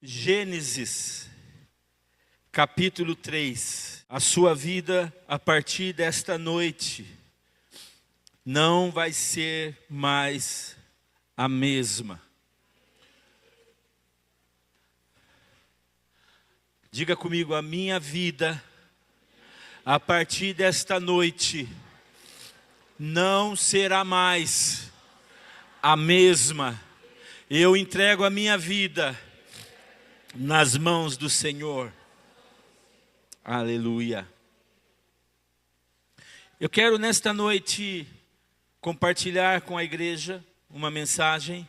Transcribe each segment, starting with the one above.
Gênesis, capítulo 3. A sua vida, a partir desta noite, não vai ser mais a mesma. Diga comigo, a minha vida, a partir desta noite, não será mais a mesma. Eu entrego a minha vida nas mãos do Senhor. Aleluia. Eu quero nesta noite compartilhar com a igreja uma mensagem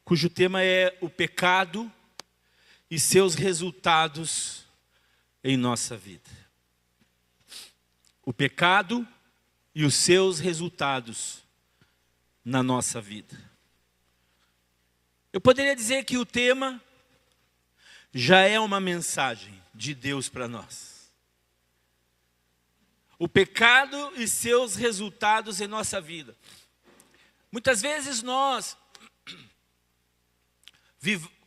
cujo tema é o pecado e seus resultados em nossa vida. O pecado e os seus resultados na nossa vida. Eu poderia dizer que o tema já é uma mensagem de Deus para nós. O pecado e seus resultados em nossa vida. Muitas vezes nós,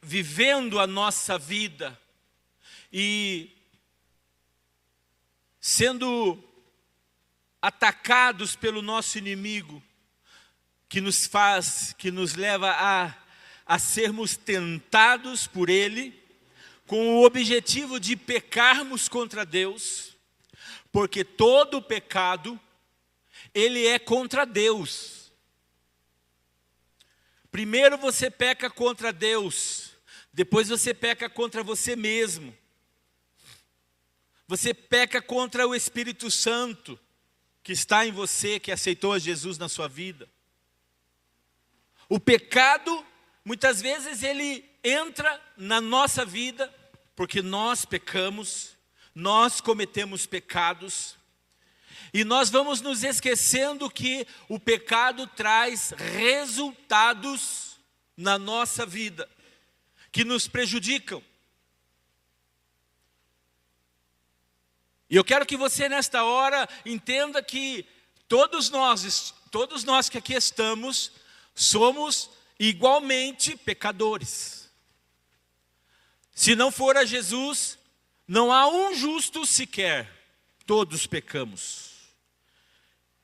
vivendo a nossa vida e sendo atacados pelo nosso inimigo, que nos leva a sermos tentados por ele, com o objetivo de pecarmos contra Deus, porque todo pecado, ele é contra Deus. Primeiro você peca contra Deus, depois você peca contra você mesmo. Você peca contra o Espírito Santo, que está em você, que aceitou a Jesus na sua vida. O pecado, muitas vezes ele entra na nossa vida, porque nós pecamos, nós cometemos pecados, e nós vamos nos esquecendo que o pecado traz resultados na nossa vida, que nos prejudicam. E eu quero que você nesta hora entenda que todos nós que aqui estamos, somos igualmente pecadores. Se não for a Jesus, não há um justo sequer. Todos pecamos.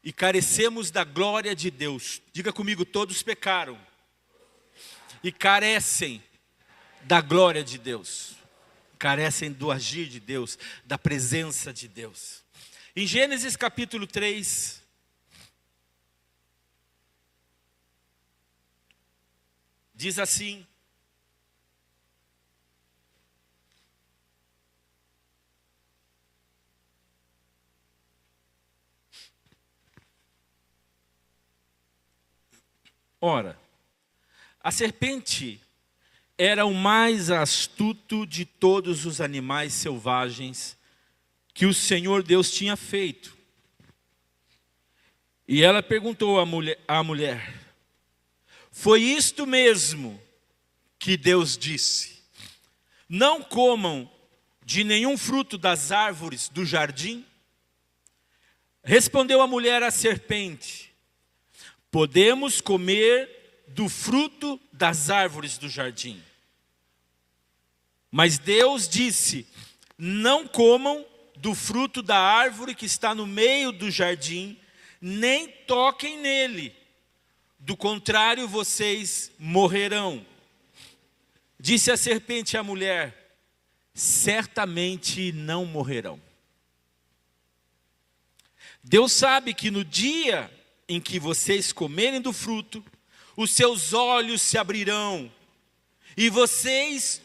E carecemos da glória de Deus. Diga comigo, todos pecaram. E carecem da glória de Deus. Carecem do agir de Deus, da presença de Deus. Em Gênesis capítulo 3, diz assim: ora, a serpente era o mais astuto de todos os animais selvagens que o Senhor Deus tinha feito. E ela perguntou à mulher: foi isto mesmo que Deus disse: não comam de nenhum fruto das árvores do jardim? Respondeu a mulher à serpente: podemos comer do fruto das árvores do jardim. Mas Deus disse: não comam do fruto da árvore que está no meio do jardim, nem toquem nele. Do contrário, vocês morrerão. Disse a serpente à mulher: certamente não morrerão. Deus sabe que no dia em que vocês comerem do fruto, os seus olhos se abrirão, e vocês,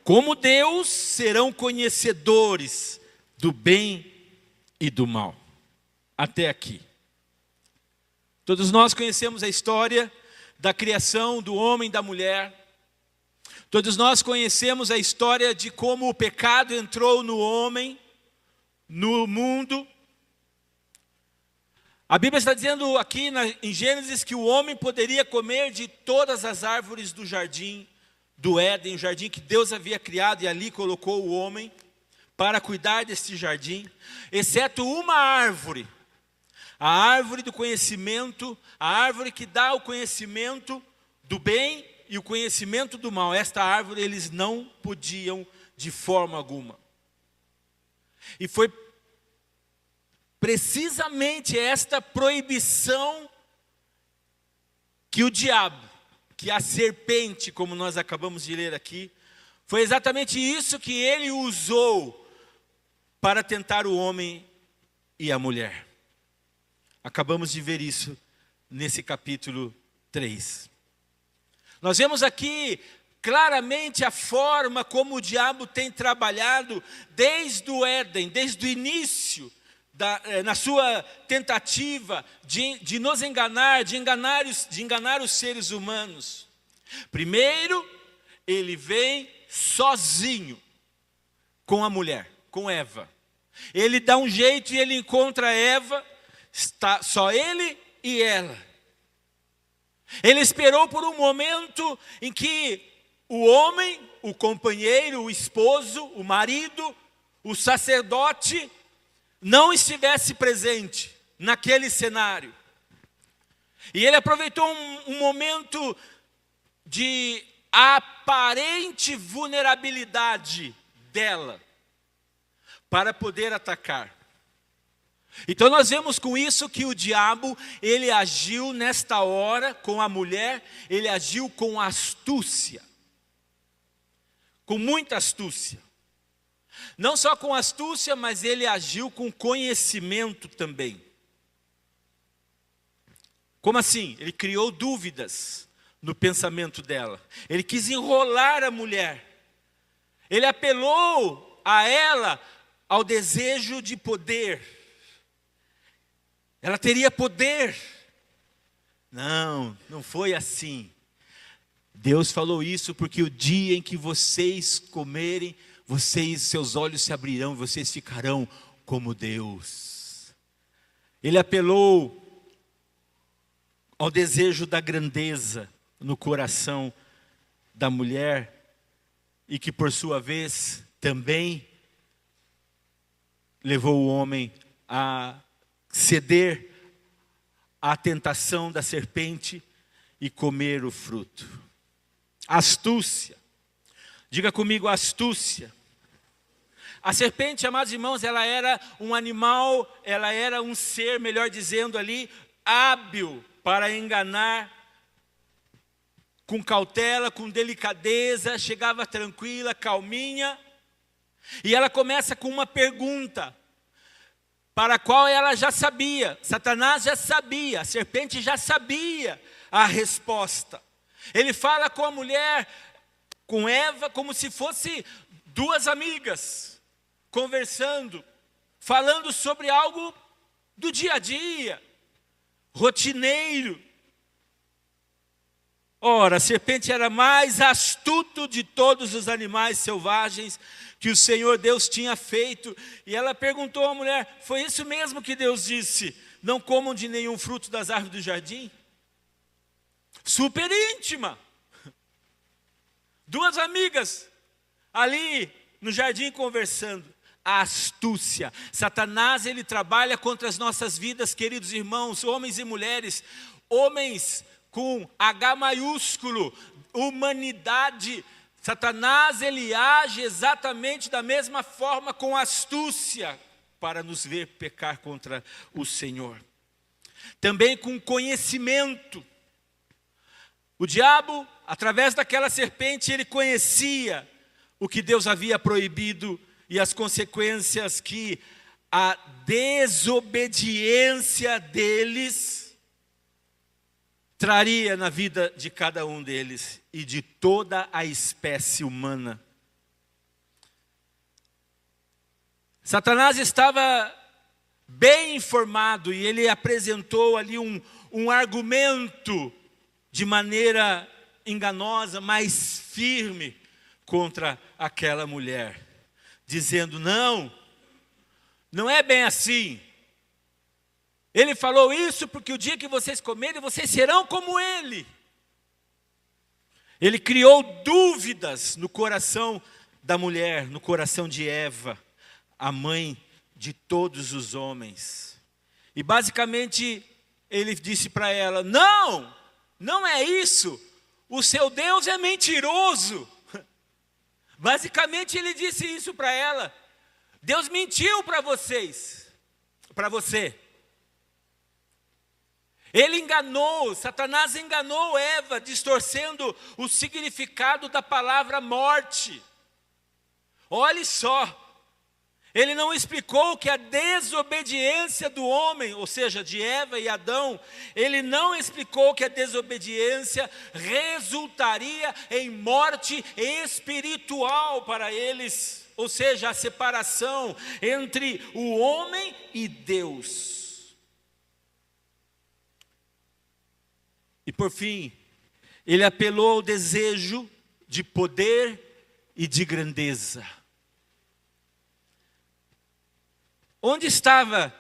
como Deus, serão conhecedores do bem e do mal. Até aqui. Todos nós conhecemos a história da criação do homem e da mulher. Todos nós conhecemos a história de como o pecado entrou no homem, no mundo. A Bíblia está dizendo aqui em Gênesis que o homem poderia comer de todas as árvores do jardim do Éden, o jardim que Deus havia criado e ali colocou o homem para cuidar desse jardim, exceto uma árvore, A árvore do conhecimento, a árvore que dá o conhecimento do bem e o conhecimento do mal. Esta árvore eles não podiam de forma alguma. E foi precisamente esta proibição que o diabo, que a serpente, como nós acabamos de ler aqui, foi exatamente isso que ele usou para tentar o homem e a mulher. Acabamos de ver isso nesse capítulo 3. Nós vemos aqui claramente a forma como o diabo tem trabalhado desde o Éden, desde o início, na sua tentativa de nos enganar, de enganar os seres humanos. Primeiro, ele vem sozinho com a mulher, com Eva. Ele dá um jeito e ele encontra Eva, está só ele e ela. Ele esperou por um momento em que o homem, o companheiro, o esposo, o marido, o sacerdote, não estivesse presente naquele cenário. E ele aproveitou um momento de aparente vulnerabilidade dela para poder atacar. Então nós vemos com isso que o diabo, ele agiu nesta hora com a mulher, ele agiu com astúcia. Com muita astúcia. Não só com astúcia, mas ele agiu com conhecimento também. Como assim? Ele criou dúvidas no pensamento dela. Ele quis enrolar a mulher. Ele apelou a ela ao desejo de poder. Ela teria poder. Não, não foi assim. Deus falou isso porque o dia em que vocês comerem, seus olhos se abrirão, vocês ficarão como Deus. Ele apelou ao desejo da grandeza no coração da mulher e que por sua vez também levou o homem a ceder à tentação da serpente e comer o fruto. Astúcia. Diga comigo, astúcia. A serpente, amados irmãos, ela era um animal, ela era um ser, melhor dizendo ali, hábil para enganar, com cautela, com delicadeza, chegava tranquila, calminha, e ela começa com uma pergunta, para a qual ela já sabia, Satanás já sabia, a serpente já sabia a resposta. Ele fala com a mulher, com Eva, como se fosse duas amigas, conversando, falando sobre algo do dia a dia, rotineiro. Ora, a serpente era mais astuto de todos os animais selvagens que o Senhor Deus tinha feito. E ela perguntou à mulher, foi isso mesmo que Deus disse? Não comam de nenhum fruto das árvores do jardim? Super íntima. Duas amigas ali no jardim conversando. A astúcia. Satanás, ele trabalha contra as nossas vidas, queridos irmãos, homens e mulheres. Homens com H maiúsculo, humanidade. Satanás, ele age exatamente da mesma forma, com astúcia, para nos ver pecar contra o Senhor. Também com conhecimento. O diabo, através daquela serpente, ele conhecia o que Deus havia proibido e as consequências que a desobediência deles traria na vida de cada um deles e de toda a espécie humana. Satanás estava bem informado e ele apresentou ali um argumento de maneira enganosa, mas firme contra aquela mulher, dizendo, não é bem assim. Ele falou isso porque o dia que vocês comerem, vocês serão como ele. Ele criou dúvidas no coração da mulher, no coração de Eva, a mãe de todos os homens. E basicamente ele disse para ela: não, não é isso, o seu Deus é mentiroso. Basicamente ele disse isso para ela: Deus mentiu para vocês, para você. Ele enganou, Satanás enganou Eva, distorcendo o significado da palavra morte. Olhe só, ele não explicou que a desobediência do homem, ou seja, de Eva e Adão, ele não explicou que a desobediência resultaria em morte espiritual para eles, ou seja, a separação entre o homem e Deus. E por fim, ele apelou ao desejo de poder e de grandeza. Onde estava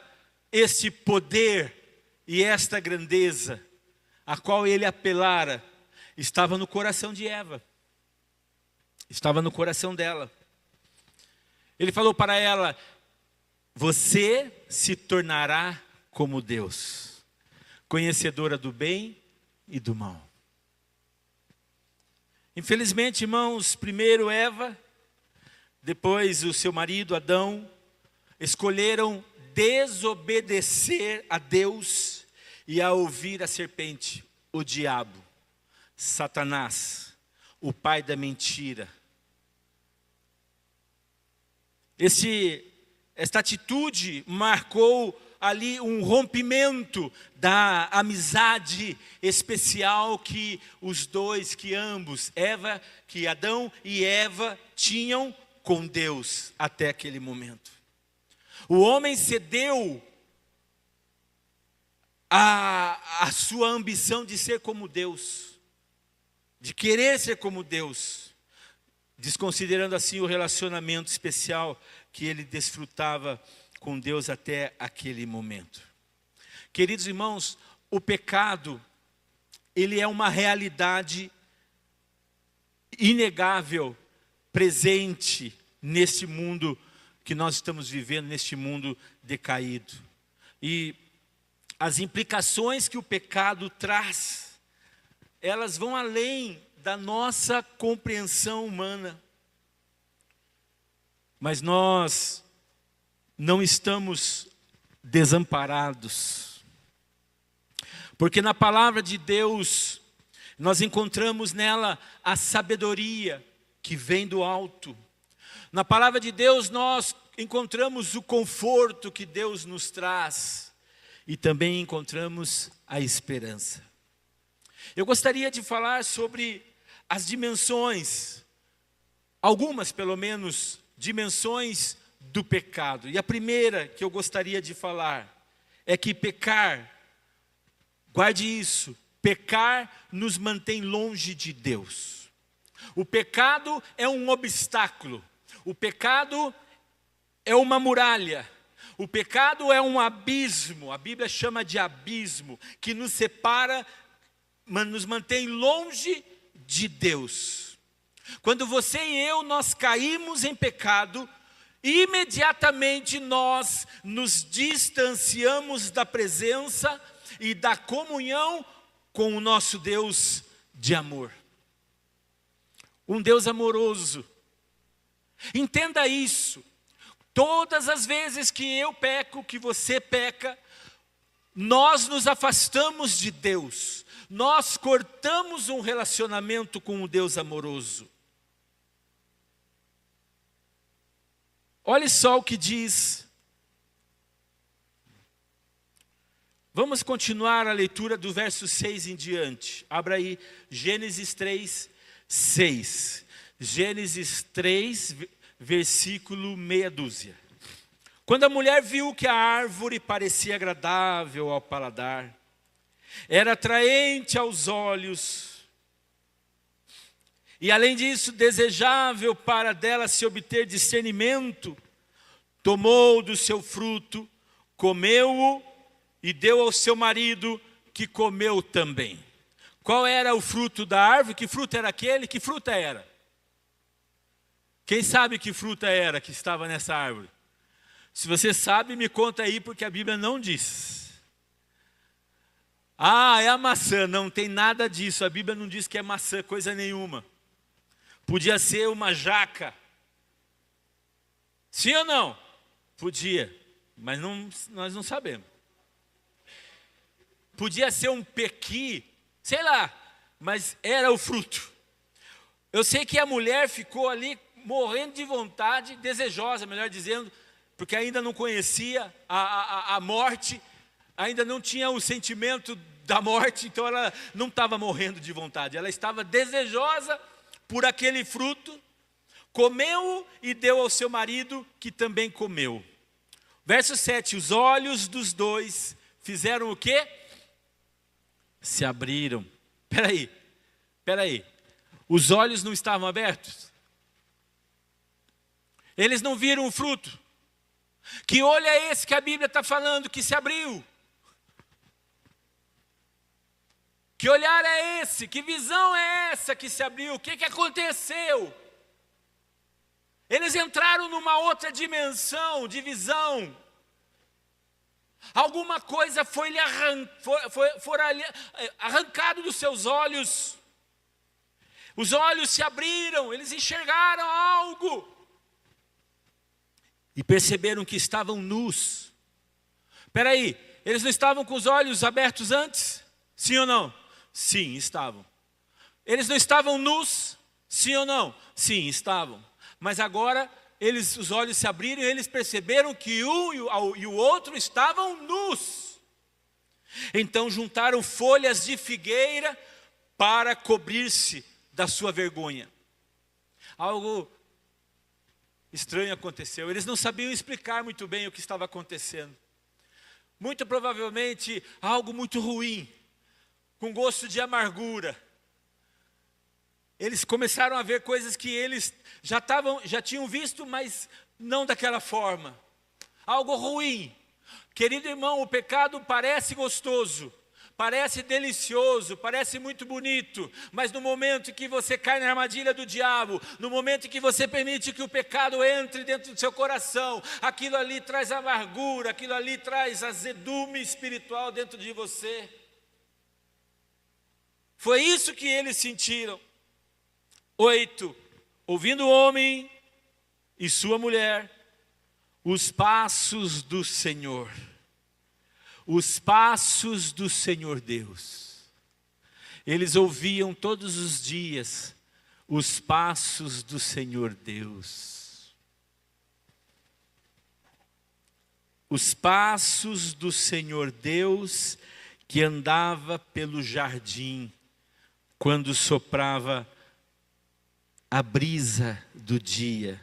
este poder e esta grandeza, a qual ele apelara? Estava no coração de Eva. Estava no coração dela. Ele falou para ela: você se tornará como Deus, conhecedora do bem e do mal. Infelizmente, irmãos, primeiro Eva, depois o seu marido Adão, escolheram desobedecer a Deus e a ouvir a serpente, o diabo, Satanás, o pai da mentira. Esta atitude marcou ali um rompimento da amizade especial que os dois, que ambos, que Adão e Eva tinham com Deus até aquele momento. O homem cedeu a sua ambição de ser como Deus, de querer ser como Deus, desconsiderando assim o relacionamento especial que ele desfrutava com Deus até aquele momento. Queridos irmãos, o pecado, ele é uma realidade inegável, presente neste mundo que nós estamos vivendo, neste mundo decaído. E as implicações que o pecado traz, elas vão além da nossa compreensão humana. Mas nós não estamos desamparados, porque na palavra de Deus nós encontramos nela a sabedoria que vem do alto. Na palavra de Deus nós encontramos o conforto que Deus nos traz e também encontramos a esperança. Eu gostaria de falar sobre as dimensões, algumas pelo menos dimensões do pecado. E a primeira que eu gostaria de falar é que pecar, guarde isso, pecar nos mantém longe de Deus. O pecado é um obstáculo, o pecado é uma muralha, o pecado é um abismo, a Bíblia chama de abismo, que nos separa, nos mantém longe de Deus. Quando você e eu, nós caímos em pecado, imediatamente nós nos distanciamos da presença e da comunhão com o nosso Deus de amor. Um Deus amoroso. Entenda isso. Todas as vezes que eu peco, que você peca, nós nos afastamos de Deus. Nós cortamos um relacionamento com o Deus amoroso. Olhe só o que diz. Vamos continuar a leitura do verso 6 em diante. Abra aí Gênesis 3, 6. Gênesis 3, versículo meia dúzia. Quando a mulher viu que a árvore parecia agradável ao paladar, era atraente aos olhos, e além disso desejável para dela se obter discernimento, tomou do seu fruto, comeu-o e deu ao seu marido, que comeu também. Qual era o fruto da árvore? Que fruto era aquele? Que fruta era? Quem sabe que fruta era que estava nessa árvore? Se você sabe, me conta aí, porque a Bíblia não diz. Ah, é a maçã. Não tem nada disso. A Bíblia não diz que é maçã, coisa nenhuma. Podia ser uma jaca. Sim ou não? Podia, mas nós não sabemos. Podia ser um pequi, sei lá, mas era o fruto. Eu sei que a mulher ficou ali morrendo de vontade, desejosa, melhor dizendo, porque ainda não conhecia a morte, ainda não tinha o sentimento da morte, então ela não estava morrendo de vontade, ela estava desejosa por aquele fruto, comeu e deu ao seu marido, que também comeu. Verso 7, os olhos dos dois fizeram o quê? Se abriram. Peraí. Os olhos não estavam abertos? Eles não viram o fruto? Que olho é esse que a Bíblia está falando que se abriu? Que olhar é esse? Que visão é essa que se abriu? O que aconteceu? Eles entraram numa outra dimensão de visão. Alguma coisa foi arrancado dos seus olhos. Os olhos se abriram, eles enxergaram algo. E perceberam que estavam nus. Espera aí, eles não estavam com os olhos abertos antes? Sim ou não? Sim, estavam. Eles não estavam nus? Sim ou não? Sim, estavam. Mas agora os olhos se abriram e eles perceberam que um e o outro estavam nus. Então juntaram folhas de figueira para cobrir-se da sua vergonha. Algo estranho aconteceu. Eles não sabiam explicar muito bem o que estava acontecendo. Muito provavelmente algo muito ruim, com gosto de amargura. Eles começaram a ver coisas que eles já tinham visto, mas não daquela forma. Algo ruim. Querido irmão, o pecado parece gostoso, parece delicioso, parece muito bonito, mas no momento que você cai na armadilha do diabo, no momento que você permite que o pecado entre dentro do seu coração, aquilo ali traz amargura, aquilo ali traz azedume espiritual dentro de você. Foi isso que eles sentiram. 8. Ouvindo o homem e sua mulher os passos do Senhor. Os passos do Senhor Deus. Eles ouviam todos os dias os passos do Senhor Deus. Os passos do Senhor Deus que andava pelo jardim quando soprava a brisa do dia.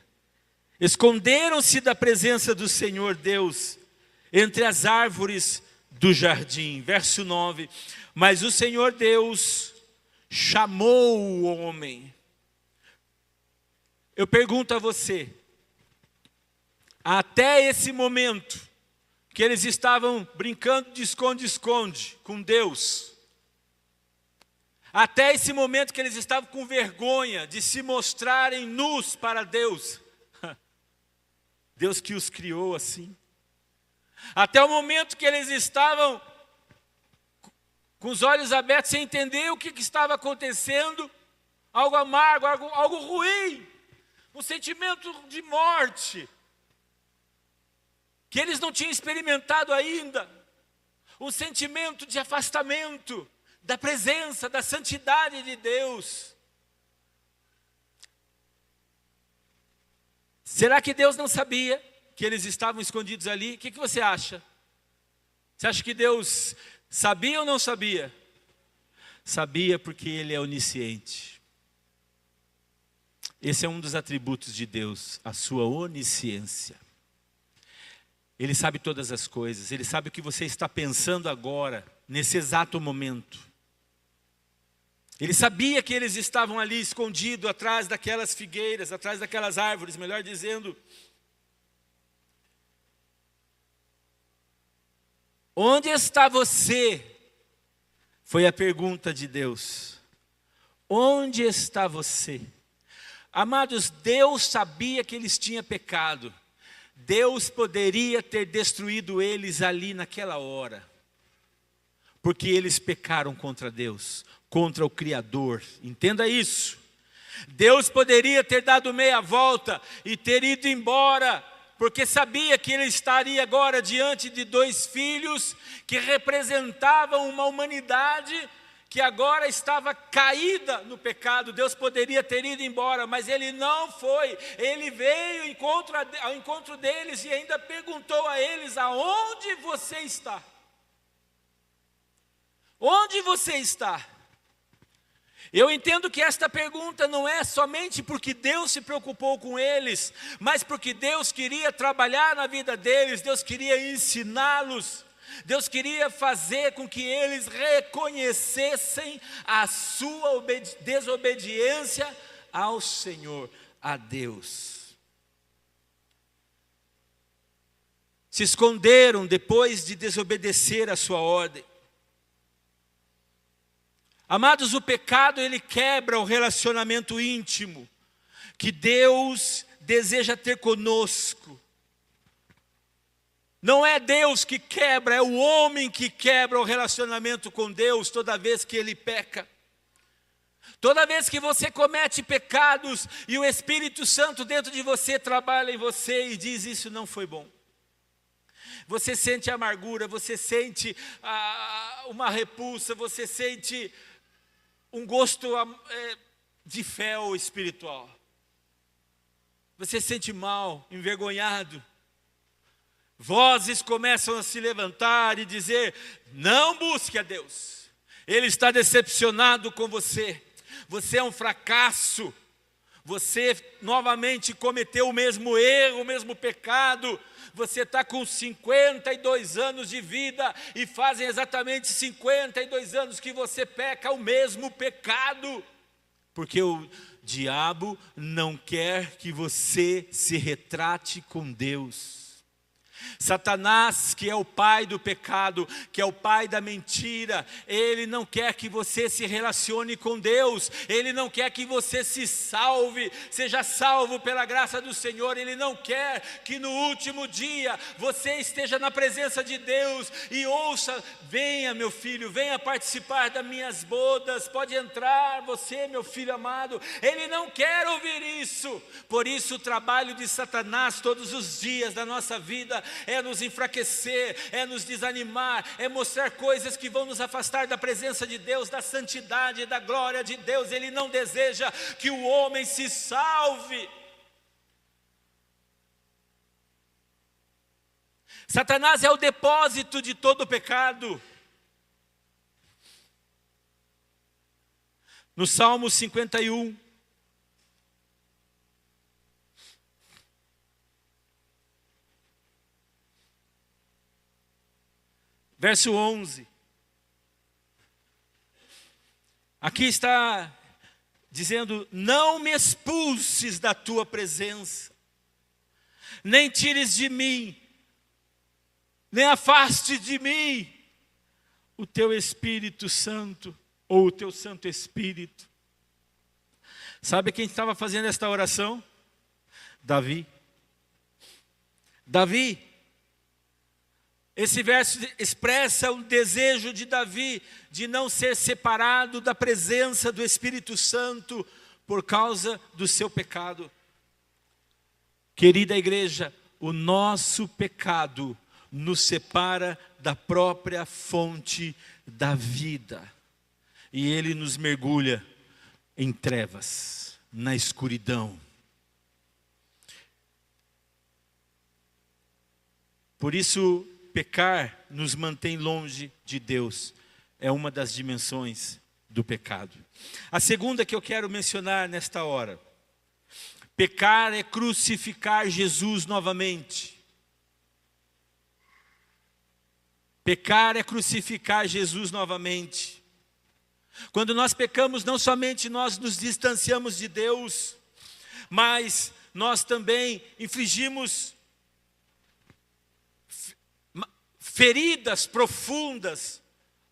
Esconderam-se da presença do Senhor Deus entre as árvores do jardim. Verso 9. Mas o Senhor Deus chamou o homem. Eu pergunto a você, até esse momento que eles estavam brincando de esconde-esconde com Deus, até esse momento que eles estavam com vergonha de se mostrarem nus para Deus, Deus que os criou assim, até o momento que eles estavam com os olhos abertos sem entender o que estava acontecendo, algo amargo, algo ruim, um sentimento de morte, que eles não tinham experimentado ainda, um sentimento de afastamento da presença, da santidade de Deus. Será que Deus não sabia que eles estavam escondidos ali? O que você acha? Você acha que Deus sabia ou não sabia? Sabia, porque Ele é onisciente. Esse é um dos atributos de Deus, a sua onisciência. Ele sabe todas as coisas, Ele sabe o que você está pensando agora, nesse exato momento. Ele sabia que eles estavam ali escondidos atrás daquelas figueiras, atrás daquelas árvores, melhor dizendo. Onde está você? Foi a pergunta de Deus. Onde está você? Amados, Deus sabia que eles tinham pecado. Deus poderia ter destruído eles ali naquela hora. porque eles pecaram contra Deus, contra o Criador. Entenda isso. Deus poderia ter dado meia volta e ter ido embora, porque sabia que ele estaria agora diante de dois filhos que representavam uma humanidade que agora estava caída no pecado. Deus poderia ter ido embora, mas ele não foi. Ele veio ao encontro deles e ainda perguntou a eles: aonde você está? Onde você está? Eu entendo que esta pergunta não é somente porque Deus se preocupou com eles, mas porque Deus queria trabalhar na vida deles, Deus queria ensiná-los, Deus queria fazer com que eles reconhecessem a sua desobediência ao Senhor, a Deus. Se esconderam depois de desobedecer a sua ordem. Amados, o pecado, ele quebra o relacionamento íntimo que Deus deseja ter conosco. Não é Deus que quebra, é o homem que quebra o relacionamento com Deus toda vez que ele peca. Toda vez que você comete pecados e o Espírito Santo dentro de você trabalha em você e diz: isso não foi bom. Você sente amargura, você sente uma repulsa, você sente um gosto de fel espiritual. Você se sente mal, envergonhado. Vozes começam a se levantar e dizer: não busque a Deus. Ele está decepcionado com você. Você é um fracasso. Você novamente cometeu o mesmo erro, o mesmo pecado. Você está com 52 anos de vida e fazem exatamente 52 anos que você peca o mesmo pecado. Porque o diabo não quer que você se retrate com Deus. Satanás, que é o pai do pecado, que é o pai da mentira, ele não quer que você se relacione com Deus, ele não quer que você se salve, seja salvo pela graça do Senhor. Ele não quer que no último dia você esteja na presença de Deus e ouça: venha meu filho, venha participar das minhas bodas, pode entrar você meu filho amado. Ele não quer ouvir isso. Por isso o trabalho de Satanás todos os dias da nossa vida é nos enfraquecer, é nos desanimar, é mostrar coisas que vão nos afastar da presença de Deus, da santidade, da glória de Deus. Ele não deseja que o homem se salve. Satanás é o depósito de todo o pecado. No Salmo 51, verso 11. Aqui está dizendo: não me expulses da tua presença, nem tires de mim, nem afaste de mim o teu Espírito Santo, ou o teu Santo Espírito. Sabe quem estava fazendo esta oração? Davi. Davi. Esse verso expressa o desejo de Davi de não ser separado da presença do Espírito Santo por causa do seu pecado. Querida igreja, o nosso pecado nos separa da própria fonte da vida. E ele nos mergulha em trevas, na escuridão. Por isso, pecar nos mantém longe de Deus. É uma das dimensões do pecado. A segunda que eu quero mencionar nesta hora: pecar é crucificar Jesus novamente. Pecar é crucificar Jesus novamente. Quando nós pecamos, não somente nós nos distanciamos de Deus, mas nós também infligimos feridas profundas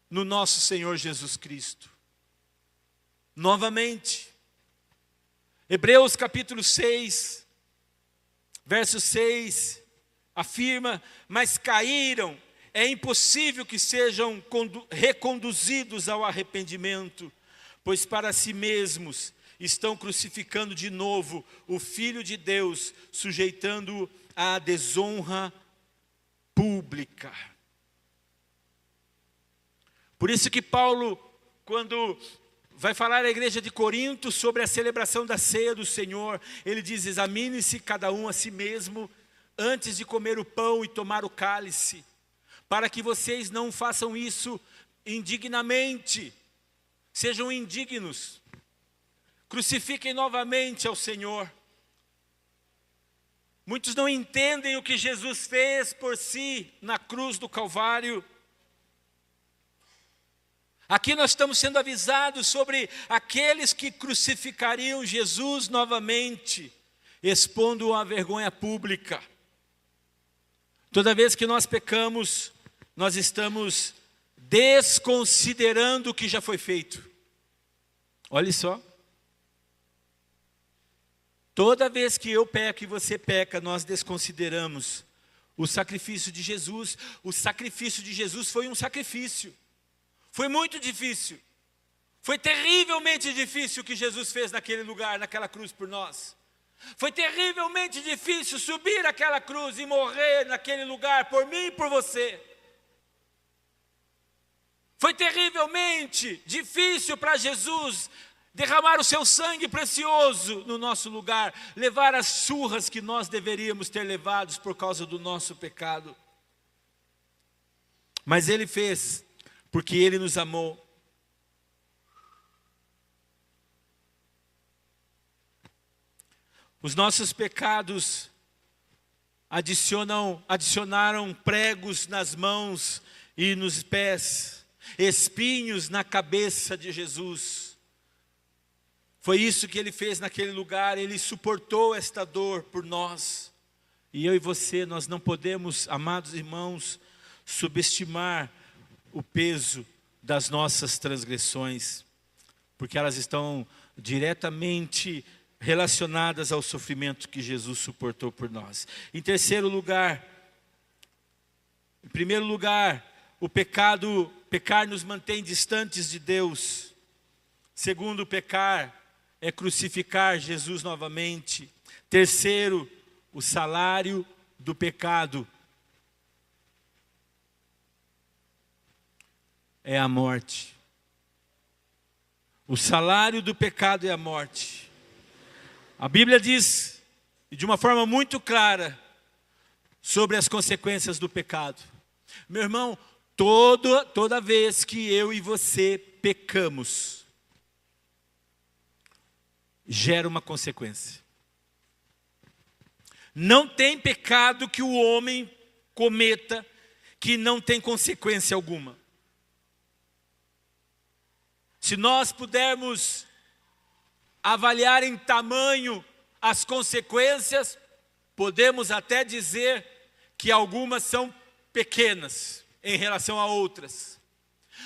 no nosso Senhor Jesus Cristo. Novamente, Hebreus capítulo 6, verso 6, afirma: mas caíram é impossível que sejam reconduzidos ao arrependimento, pois para si mesmos estão crucificando de novo o Filho de Deus, sujeitando-o à desonra pública. Por isso que Paulo, quando vai falar à igreja de Corinto sobre a celebração da ceia do Senhor, ele diz: examine-se cada um a si mesmo antes de comer o pão e tomar o cálice, para que vocês não façam isso indignamente, sejam indignos, crucifiquem novamente ao Senhor. Muitos não entendem o que Jesus fez por si na cruz do Calvário. Aqui nós estamos sendo avisados sobre aqueles que crucificariam Jesus novamente, expondo-o à vergonha pública. Toda vez que nós pecamos, nós estamos desconsiderando o que já foi feito. Olha só. Toda vez que eu peco e você peca, nós desconsideramos o sacrifício de Jesus. O sacrifício de Jesus foi um sacrifício. Foi muito difícil. Foi terrivelmente difícil o que Jesus fez naquele lugar, naquela cruz por nós. Foi terrivelmente difícil subir aquela cruz e morrer naquele lugar por mim e por você. Foi terrivelmente difícil para Jesus derramar o seu sangue precioso no nosso lugar, levar as surras que nós deveríamos ter levados por causa do nosso pecado. Mas Ele fez, porque Ele nos amou. Os nossos pecados adicionaram pregos nas mãos e nos pés, espinhos na cabeça de Jesus. Foi isso que Ele fez naquele lugar. Ele suportou esta dor por nós. E eu e você, nós não podemos, amados irmãos, subestimar o peso das nossas transgressões, porque elas estão diretamente relacionadas ao sofrimento que Jesus suportou por nós. Em primeiro lugar, pecar nos mantém distantes de Deus. Segundo, pecar é crucificar Jesus novamente. Terceiro, o salário do pecado é a morte. O salário do pecado é a morte. A Bíblia diz, de uma forma muito clara, sobre as consequências do pecado. Meu irmão, toda vez que eu e você pecamos, gera uma consequência. Não tem pecado que o homem cometa que não tem consequência alguma. Se nós pudermos avaliar em tamanho as consequências, podemos até dizer que algumas são pequenas em relação a outras.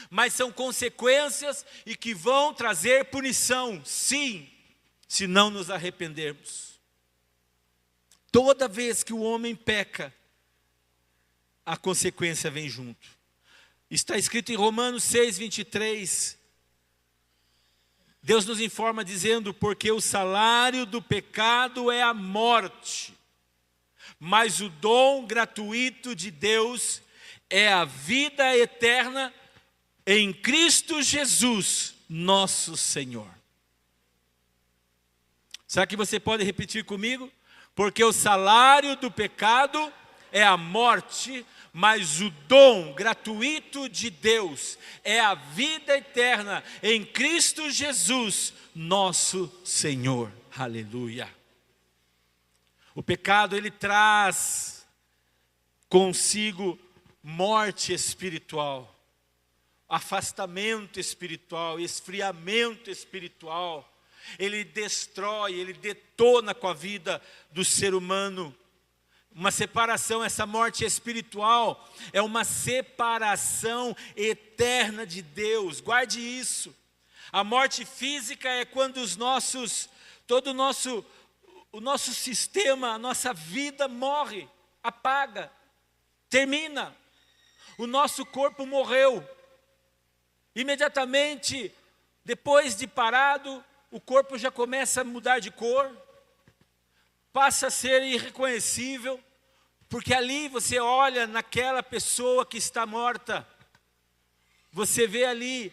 Mas são consequências e que vão trazer punição, sim, se não nos arrependermos. Toda vez que o homem peca, a consequência vem junto. Está escrito em Romanos 6:23. Deus nos informa dizendo: porque o salário do pecado é a morte, mas o dom gratuito de Deus é a vida eterna em Cristo Jesus, nosso Senhor. Será que você pode repetir comigo? Porque o salário do pecado é a morte, mas o dom gratuito de Deus é a vida eterna em Cristo Jesus, nosso Senhor. Aleluia. O pecado, ele traz consigo morte espiritual, afastamento espiritual, esfriamento espiritual. Ele destrói, ele detona com a vida do ser humano. Uma separação, essa morte espiritual é uma separação eterna de Deus. Guarde isso. A morte física é quando todo o nosso sistema, a nossa vida morre, apaga, termina. O nosso corpo morreu. Imediatamente, depois de parado, o corpo já começa a mudar de cor, passa a ser irreconhecível, porque ali você olha naquela pessoa que está morta, você vê ali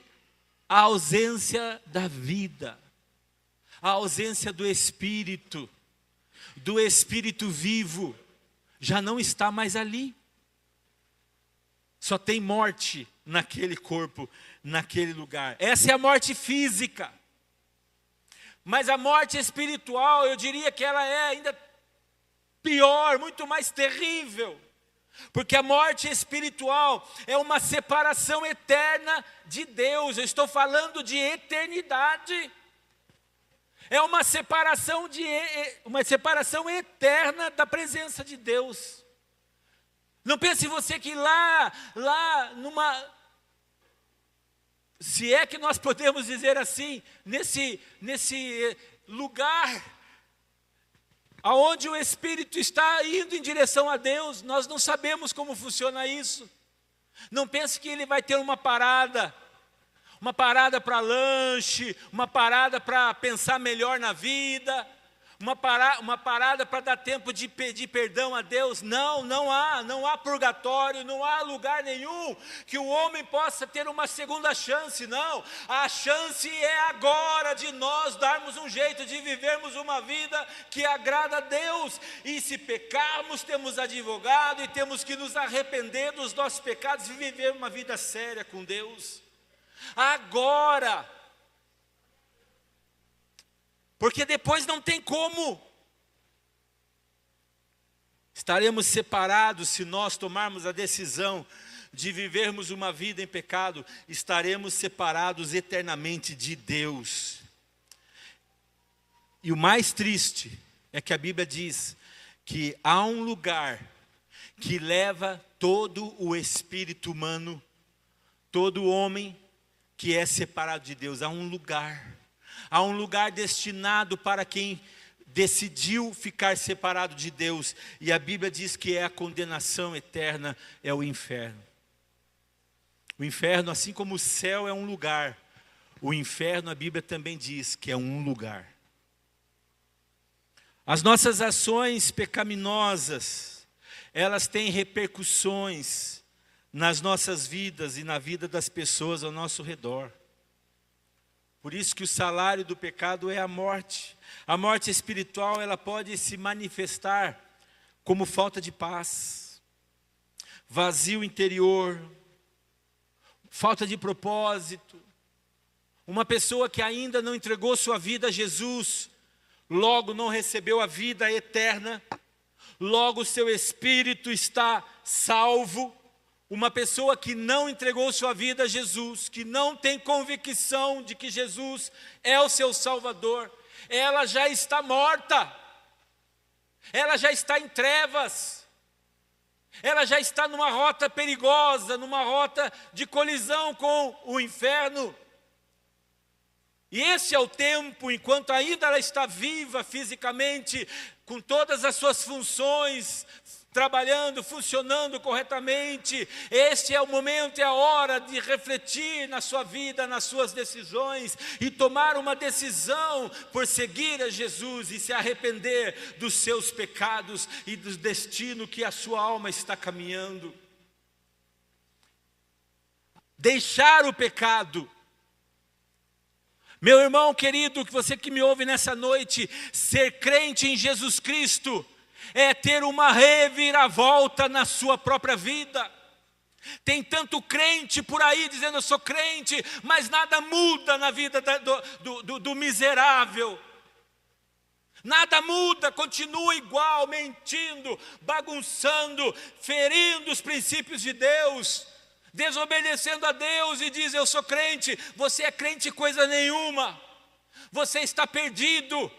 a ausência da vida, a ausência do Espírito vivo, já não está mais ali. Só tem morte naquele corpo, naquele lugar. Essa é a morte física. Mas a morte espiritual, eu diria que ela é ainda pior, muito mais terrível. Porque a morte espiritual é uma separação eterna de Deus. Eu estou falando de eternidade. É uma separação eterna da presença de Deus. Não pense você que lá se é que nós podemos dizer assim, nesse lugar aonde o Espírito está indo em direção a Deus, nós não sabemos como funciona isso. Não pense que ele vai ter uma parada para lanche, uma parada para pensar melhor na vida, uma parada para dar tempo de pedir perdão a Deus. Não há purgatório, não há lugar nenhum que o homem possa ter uma segunda chance, não. A chance é agora de nós darmos um jeito de vivermos uma vida que agrada a Deus. E se pecarmos, temos advogado e temos que nos arrepender dos nossos pecados e viver uma vida séria com Deus. Agora, porque depois não tem como. Estaremos separados se nós tomarmos a decisão de vivermos uma vida em pecado, estaremos separados eternamente de Deus. E o mais triste é que a Bíblia diz que há um lugar que leva todo o espírito humano, todo homem que é separado de Deus. Há um lugar destinado para quem decidiu ficar separado de Deus. E a Bíblia diz que é a condenação eterna, é o inferno. O inferno, assim como o céu é um lugar, o inferno, a Bíblia também diz que é um lugar. As nossas ações pecaminosas, elas têm repercussões nas nossas vidas e na vida das pessoas ao nosso redor. Por isso que o salário do pecado é a morte. A morte espiritual, ela pode se manifestar como falta de paz, vazio interior, falta de propósito. Uma pessoa que ainda não entregou sua vida a Jesus, logo não recebeu a vida eterna, logo seu espírito está salvo. Uma pessoa que não entregou sua vida a Jesus, que não tem convicção de que Jesus é o seu Salvador, ela já está morta, ela já está em trevas, ela já está numa rota perigosa, numa rota de colisão com o inferno. E esse é o tempo, enquanto ainda ela está viva fisicamente, com todas as suas funções trabalhando, funcionando corretamente. Este é o momento, é a hora de refletir na sua vida, nas suas decisões e tomar uma decisão por seguir a Jesus e se arrepender dos seus pecados e do destino que a sua alma está caminhando. Deixar o pecado. Meu irmão querido, você que me ouve nessa noite, ser crente em Jesus Cristo é ter uma reviravolta na sua própria vida. Tem tanto crente por aí dizendo eu sou crente, mas nada muda na vida do miserável. Nada muda, continua igual, mentindo, bagunçando, ferindo os princípios de Deus, desobedecendo a Deus e diz eu sou crente. Você é crente coisa nenhuma, você está perdido.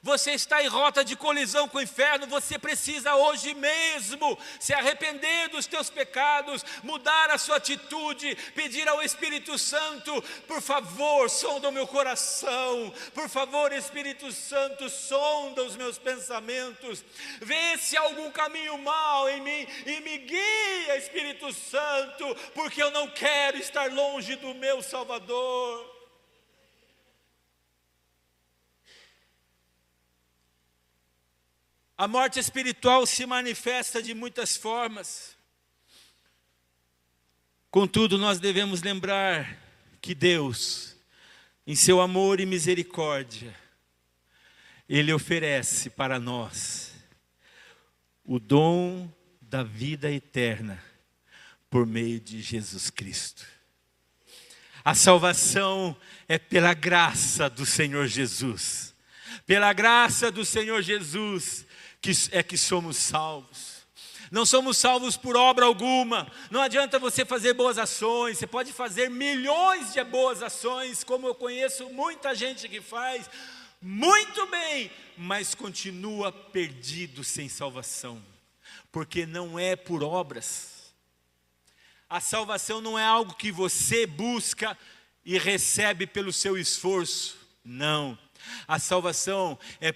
Você está em rota de colisão com o inferno, você precisa hoje mesmo se arrepender dos teus pecados, mudar a sua atitude, pedir ao Espírito Santo, por favor, sonda o meu coração, por favor, Espírito Santo, sonda os meus pensamentos, vê se há algum caminho mau em mim e me guia, Espírito Santo, porque eu não quero estar longe do meu Salvador. A morte espiritual se manifesta de muitas formas. Contudo, nós devemos lembrar que Deus, em seu amor e misericórdia, Ele oferece para nós o dom da vida eterna por meio de Jesus Cristo. A salvação é pela graça do Senhor Jesus. Pela graça do Senhor Jesus que somos salvos. Não somos salvos por obra alguma. Não adianta você fazer boas ações. Você pode fazer milhões de boas ações, como eu conheço muita gente que faz muito bem, mas continua perdido sem salvação, porque não é por obras. A salvação não é algo que você busca e recebe pelo seu esforço. Não. A salvação é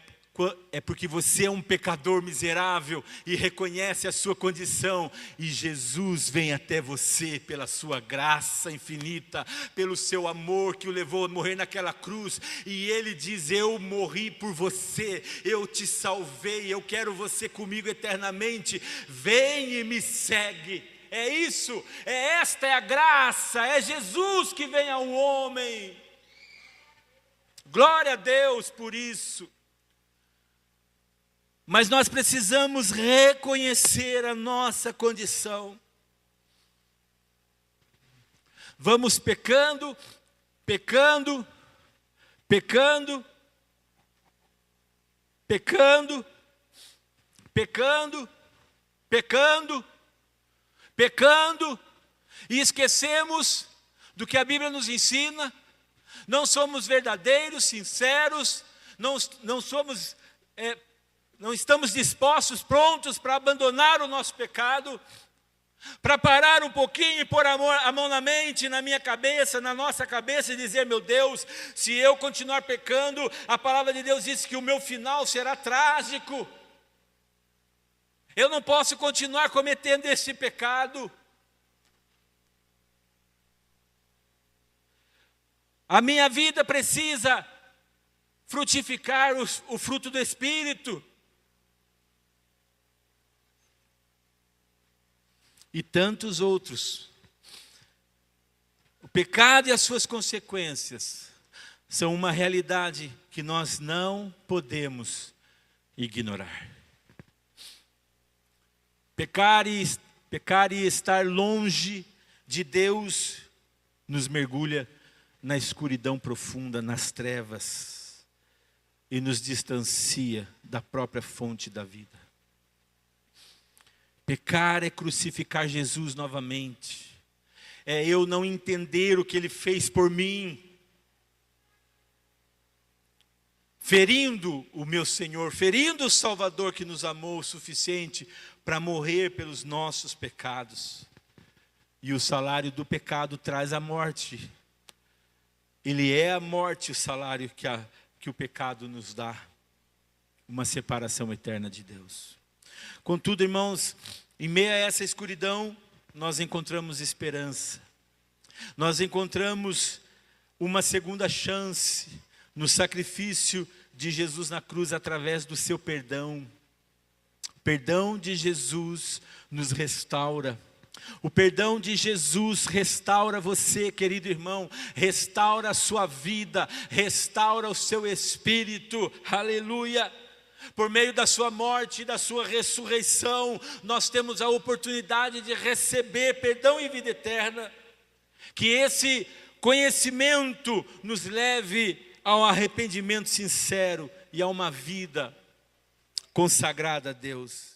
porque você é um pecador miserável e reconhece a sua condição, e Jesus vem até você pela sua graça infinita, pelo seu amor que o levou a morrer naquela cruz, e Ele diz: eu morri por você, eu te salvei, eu quero você comigo eternamente, vem e me segue. É isso, esta é a graça, é Jesus que vem ao homem. Glória a Deus por isso. Mas nós precisamos reconhecer a nossa condição. Vamos pecando, pecando, pecando, pecando, pecando, pecando, pecando, e esquecemos do que a Bíblia nos ensina. Não somos verdadeiros, sinceros, não estamos dispostos, prontos para abandonar o nosso pecado, para parar um pouquinho e pôr a mão na mente, na minha cabeça, na nossa cabeça, e dizer: meu Deus, se eu continuar pecando, a palavra de Deus diz que o meu final será trágico. Eu não posso continuar cometendo esse pecado. A minha vida precisa frutificar o fruto do Espírito. E tantos outros. O pecado e as suas consequências são uma realidade que nós não podemos ignorar. Pecar e estar longe de Deus nos mergulha na escuridão profunda, nas trevas, e nos distancia da própria fonte da vida. Pecar é crucificar Jesus novamente, é eu não entender o que Ele fez por mim, ferindo o meu Senhor, ferindo o Salvador que nos amou o suficiente para morrer pelos nossos pecados. E o salário do pecado traz a morte. Ele é a morte, o salário que o pecado nos dá, uma separação eterna de Deus. Contudo, irmãos, em meio a essa escuridão, nós encontramos esperança. Nós encontramos uma segunda chance no sacrifício de Jesus na cruz através do seu perdão. O perdão de Jesus nos restaura. O perdão de Jesus restaura você, querido irmão, restaura a sua vida, restaura o seu espírito, aleluia. Por meio da sua morte e da sua ressurreição, nós temos a oportunidade de receber perdão e vida eterna. Que esse conhecimento nos leve ao arrependimento sincero e a uma vida consagrada a Deus.